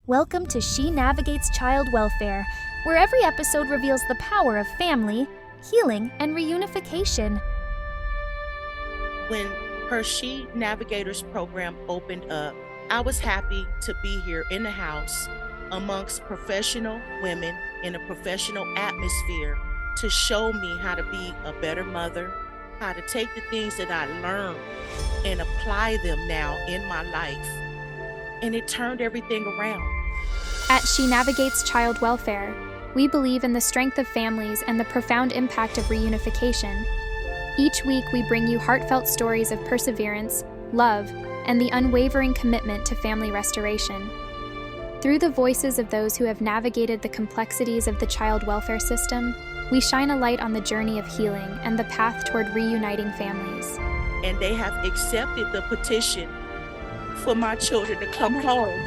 Welcome to She Navigates Child Welfare, where every episode reveals the power of family, healing, and reunification. When her She Navigators program opened up, I was happy to be here in the house amongst professional women in a professional atmosphere to show me how to be a better mother, how to take the things that I learned and apply them now in my life. And it turned everything around. At She Navigates Child Welfare, we believe in the strength of families and the profound impact of reunification. Each week, we bring you heartfelt stories of perseverance, love, and the unwavering commitment to family restoration. Through the voices of those who have navigated the complexities of the child welfare system, we shine a light on the journey of healing and the path toward reuniting families. And they have accepted the petition for my children to come home.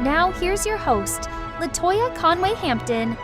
Now, here's your host, Latoya Conway-Hampton.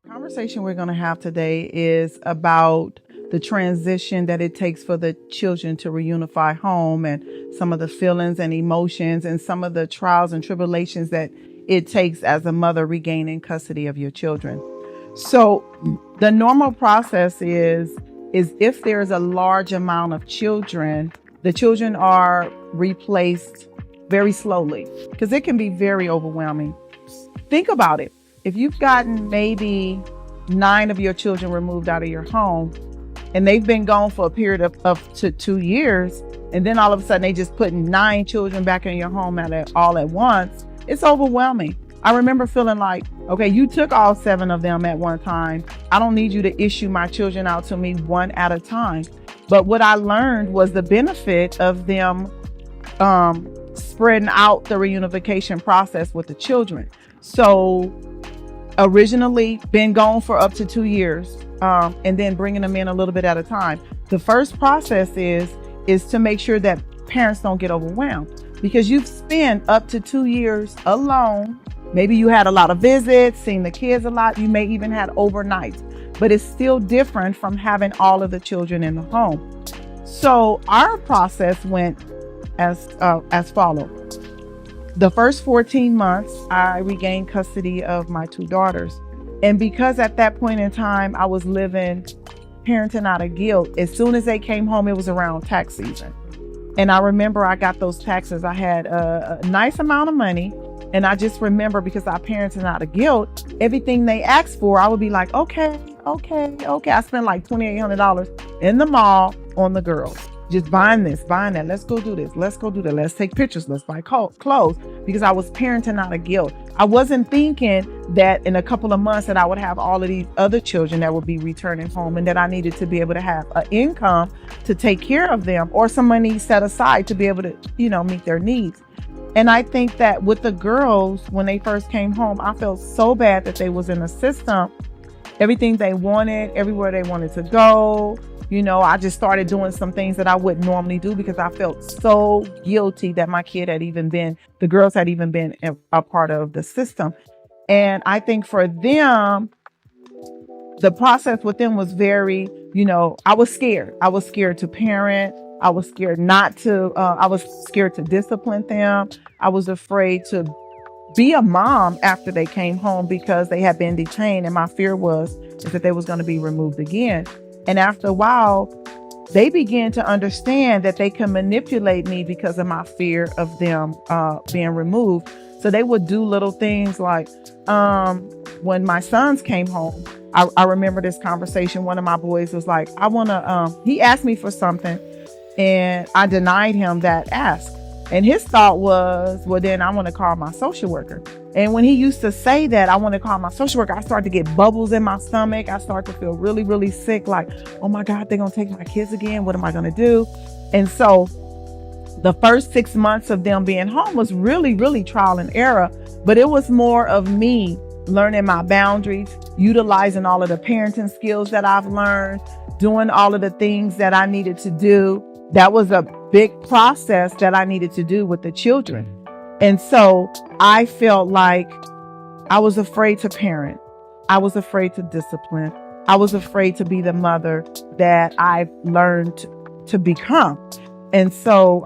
The conversation we're going to have today is about the transition that it takes for the children to reunify home and some of the feelings and emotions and some of the trials and tribulations that it takes as a mother regaining custody of your children. So the normal process is if there's a large amount of children, the children are replaced very slowly because it can be very overwhelming. Think about it. If you've gotten maybe 9 of your children removed out of your home and they've been gone for a period of up to 2 years, and then all of a sudden they just put 9 children back in your home all at once, it's overwhelming. I remember feeling like, okay, you took all 7 of them at one time. I don't need you to issue my children out to me one at a time. But what I learned was the benefit of them spreading out the reunification process with the children. So originally been gone for up to 2 years, and then bringing them in a little bit at a time. The first process is to make sure that parents don't get overwhelmed, because you've spent up to 2 years alone. Maybe you had a lot of visits, seen the kids a lot. You may even had overnights, but it's still different from having all of the children in the home. So our process went as follows. The first 14 months, I regained custody of my 2 daughters. And because at that point in time, I was living parenting out of guilt, as soon as they came home, it was around tax season. And I remember I got those taxes. I had a nice amount of money. And I just remember, because I parented out of guilt, everything they asked for, I would be like, okay. I spent like $2,800 in the mall on the girls. Just buying this, buying that. Let's go do this. Let's go do that. Let's take pictures. Let's buy clothes, because I was parenting out of guilt. I wasn't thinking that in a couple of months that I would have all of these other children that would be returning home, and that I needed to be able to have an income to take care of them, or some money set aside to be able to, meet their needs. And I think that with the girls, when they first came home, I felt so bad that they was in the system. Everything they wanted, everywhere they wanted to go. I just started doing some things that I wouldn't normally do, because I felt so guilty that the girls had even been a part of the system. And I think for them, the process with them was very, I was scared. I was scared to parent. I was scared I was scared to discipline them. I was afraid to be a mom after they came home, because they had been detained. And my fear was that they was going to be removed again. And after a while, they began to understand that they can manipulate me because of my fear of them being removed. So they would do little things like when my sons came home, I remember this conversation. One of my boys was like, he asked me for something, and I denied him that ask. And his thought was, well, then I want to call my social worker. And when he used to say that, I want to call my social worker, I started to get bubbles in my stomach. I started to feel really, really sick. Like, oh my God, they're going to take my kids again. What am I going to do? And so the first 6 months of them being home was really, really trial and error. But it was more of me learning my boundaries, utilizing all of the parenting skills that I've learned, doing all of the things that I needed to do. That was a big process that I needed to do with the children. And so I felt like I was afraid to parent. I was afraid to discipline. I was afraid to be the mother that I've learned to become. And so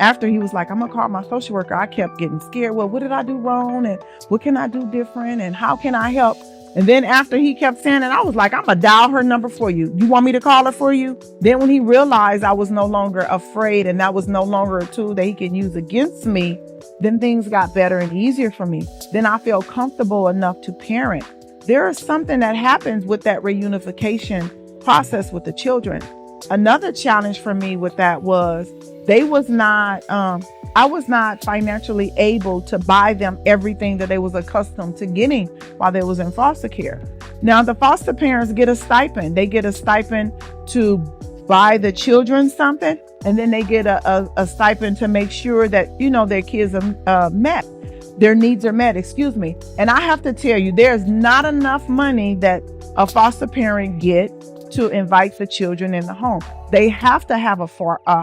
after he was like, I'm gonna call my social worker, I kept getting scared. Well, what did I do wrong? And what can I do different? And how can I help? And then after he kept saying it, I was like, I'm gonna dial her number for you. You want me to call her for you? Then when he realized I was no longer afraid and that was no longer a tool that he can use against me, then things got better and easier for me. Then I felt comfortable enough to parent. There is something that happens with that reunification process with the children. Another challenge for me with that was I was not financially able to buy them everything that they was accustomed to getting while they was in foster care. Now the foster parents get a stipend. They get a stipend to buy the children something, and then they get a stipend to make sure that, their kids are met. Their needs are met, And I have to tell you, there's not enough money that a foster parent get to invite the children in the home. They have to have a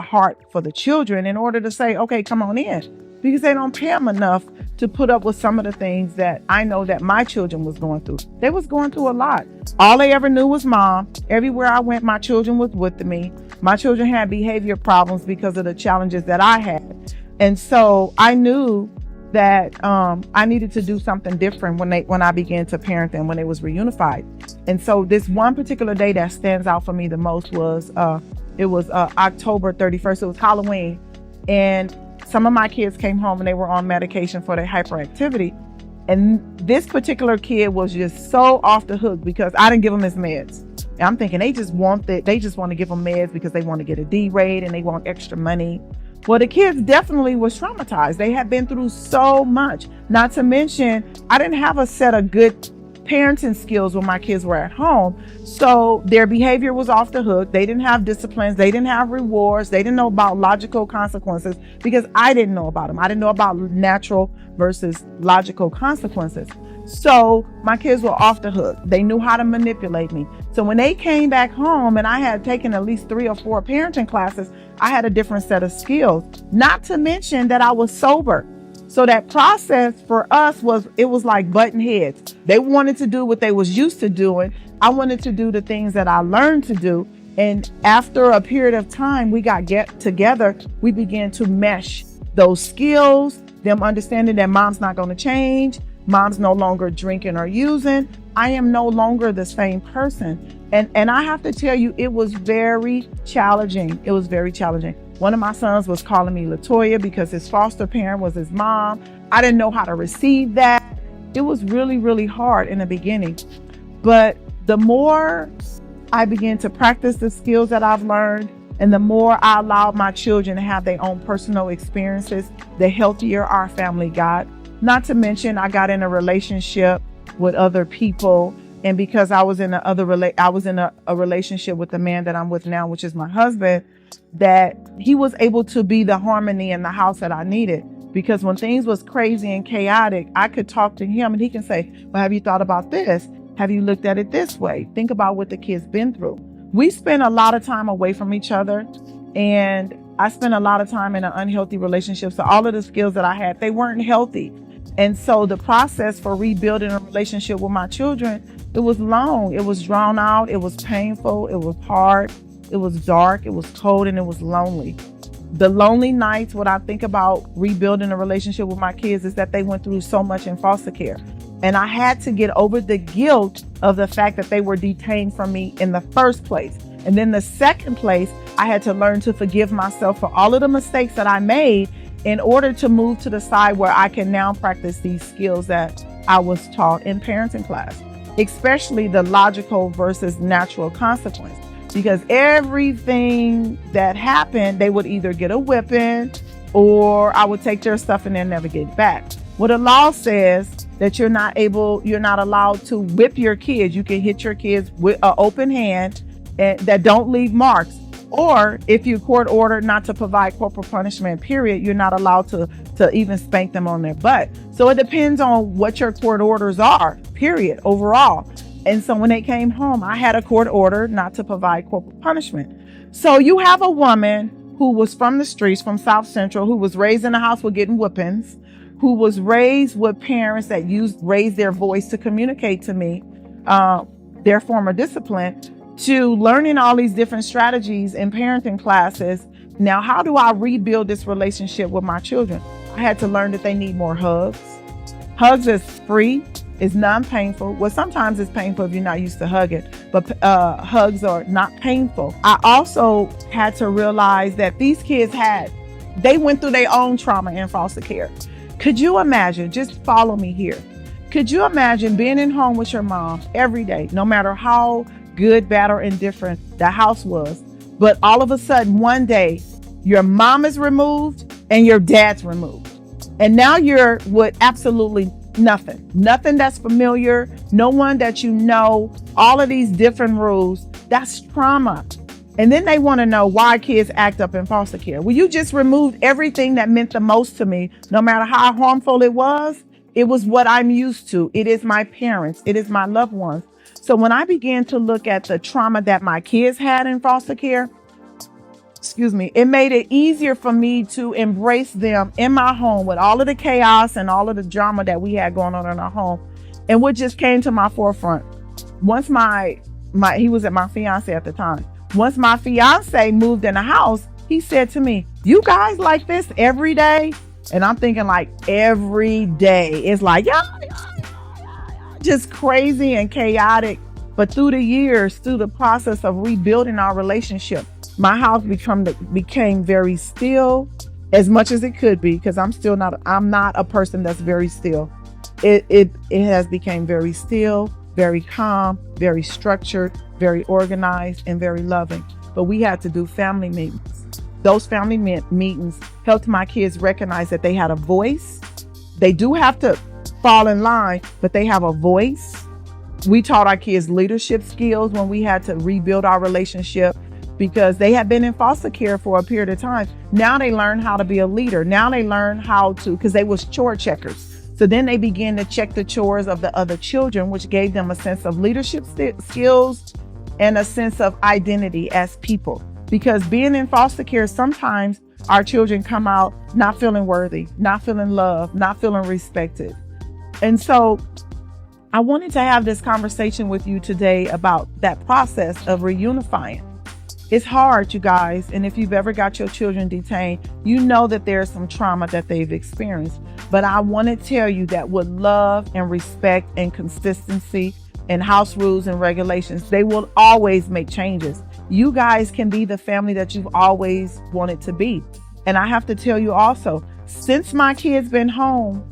heart for the children in order to say, okay, come on in, because they don't pay them enough to put up with some of the things that I know that my children was going through. They was going through a lot. All they ever knew was mom. Everywhere I went, my children was with me. My children had behavior problems because of the challenges that I had. And so I knew that I needed to do something different when I began to parent them when they was reunified. And so this one particular day that stands out for me the most was October 31st. It was Halloween, and some of my kids came home and they were on medication for their hyperactivity. And this particular kid was just so off the hook because I didn't give him his meds. And I'm thinking they just want to give him meds because they want to get a D rate and they want extra money. Well, the kids definitely was traumatized. They had been through so much. Not to mention, I didn't have a set of good parenting skills when my kids were at home. So their behavior was off the hook. They didn't have disciplines. They didn't have rewards. They didn't know about logical consequences because I didn't know about them. I didn't know about natural versus logical consequences. So my kids were off the hook. They knew how to manipulate me. So when they came back home and I had taken at least 3 or 4 parenting classes, I had a different set of skills. Not to mention that I was sober. So that process for us was like button heads. They wanted to do what they was used to doing. I wanted to do the things that I learned to do. And after a period of time, we get together, we began to mesh those skills, them understanding that mom's not going to change. Mom's no longer drinking or using. I am no longer the same person. And I have to tell you, it was very challenging. It was very challenging. One of my sons was calling me Latoya because his foster parent was his mom. I didn't know how to receive that. It was really, really hard in the beginning. But the more I began to practice the skills that I've learned, and the more I allowed my children to have their own personal experiences, the healthier our family got. Not to mention, I got in a relationship with other people. And because I was in a relationship with the man that I'm with now, which is my husband, that he was able to be the harmony in the house that I needed. Because when things was crazy and chaotic, I could talk to him and he can say, well, have you thought about this? Have you looked at it this way? Think about what the kid's been through. We spent a lot of time away from each other, and I spent a lot of time in an unhealthy relationship. So all of the skills that I had, they weren't healthy. And so the process for rebuilding a relationship with my children, it was long, it was drawn out, it was painful, it was hard, it was dark, it was cold, and it was lonely. The lonely nights, what I think about rebuilding a relationship with my kids is that they went through so much in foster care. And I had to get over the guilt of the fact that they were detained from me in the first place. And then the second place, I had to learn to forgive myself for all of the mistakes that I made in order to move to the side where I can now practice these skills that I was taught in parenting class, especially the logical versus natural consequence. Because everything that happened, they would either get a whipping or I would take their stuff and then never get it back. Well, the law says that you're not allowed to whip your kids. You can hit your kids with an open hand and that don't leave marks. Or if you court ordered not to provide corporal punishment, period, you're not allowed to even spank them on their butt. So it depends on what your court orders are, period, overall. And so when they came home, I had a court order not to provide corporal punishment. So you have a woman who was from the streets, from South Central, who was raised in a house with getting whippings, who was raised with parents that raised their voice to communicate to me, their former discipline, to learning all these different strategies in parenting classes. Now, how do I rebuild this relationship with my children? I had to learn that they need more hugs. Hugs is free, it's non-painful. Well, sometimes it's painful if you're not used to hugging, but hugs are not painful. I also had to realize that these kids they went through their own trauma in foster care. Could you imagine, just follow me here. Could you imagine being in home with your mom every day, no matter how good, bad, or indifferent the house was, but all of a sudden one day your mom is removed and your dad's removed. And now you're with absolutely nothing that's familiar, no one that you know, all of these different rules. That's trauma. And then they want to know why kids act up in foster care. Well, you just removed everything that meant the most to me, no matter how harmful it was. It was what I'm used to. It is my parents. It is my loved ones. So when I began to look at the trauma that my kids had in foster care, it made it easier for me to embrace them in my home with all of the chaos and all of the drama that we had going on in our home. And what just came to my forefront, once he was my fiance at the time. Once my fiance moved in the house, he said to me, "You guys like this every day?" And I'm thinking like every day. It's like, just crazy and chaotic. But through the years, through the process of rebuilding our relationship, my house became very still, as much as it could be, because I'm not a person that's very still. It has become very still, very calm, very structured, very organized, and very loving. But we had to do family meetings. Those family meetings helped my kids recognize that they had a voice. They do have to fall in line, but they have a voice. We taught our kids leadership skills when we had to rebuild our relationship, because they had been in foster care for a period of time. Now they learn how to be a leader. Now they learn how to, because they was chore checkers. So then they began to check the chores of the other children, which gave them a sense of leadership skills and a sense of identity as people. Because being in foster care, sometimes our children come out not feeling worthy, not feeling loved, not feeling respected. And so I wanted to have this conversation with you today about that process of reunifying. It's hard, you guys. And if you've ever got your children detained, you know that there's some trauma that they've experienced. But I want to tell you that with love and respect and consistency and house rules and regulations, they will always make changes. You guys can be the family that you've always wanted to be. And I have to tell you also, since my kids been home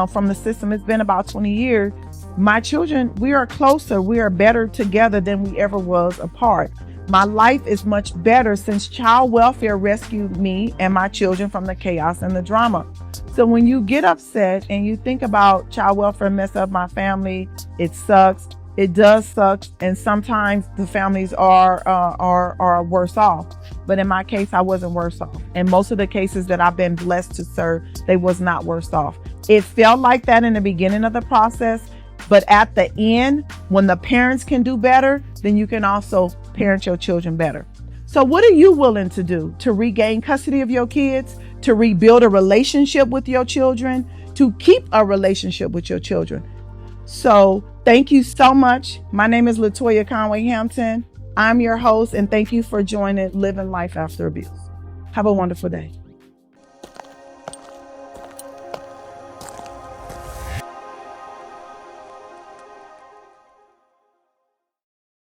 from the system, it's been about 20 years, my children, we are closer, we are better together than we ever was apart. My life is much better since child welfare rescued me and my children from the chaos and the drama. So when you get upset and you think about child welfare mess up my family, it sucks. It does suck. And sometimes the families are worse off. But in my case, I wasn't worse off. And most of the cases that I've been blessed to serve, they was not worse off. It felt like that in the beginning of the process. But at the end, when the parents can do better, then you can also parent your children better. So what are you willing to do to regain custody of your kids, to rebuild a relationship with your children, to keep a relationship with your children? So thank you so much. My name is Latoya Conway-Hampton. I'm your host, and thank you for joining Living Life After Abuse. Have a wonderful day.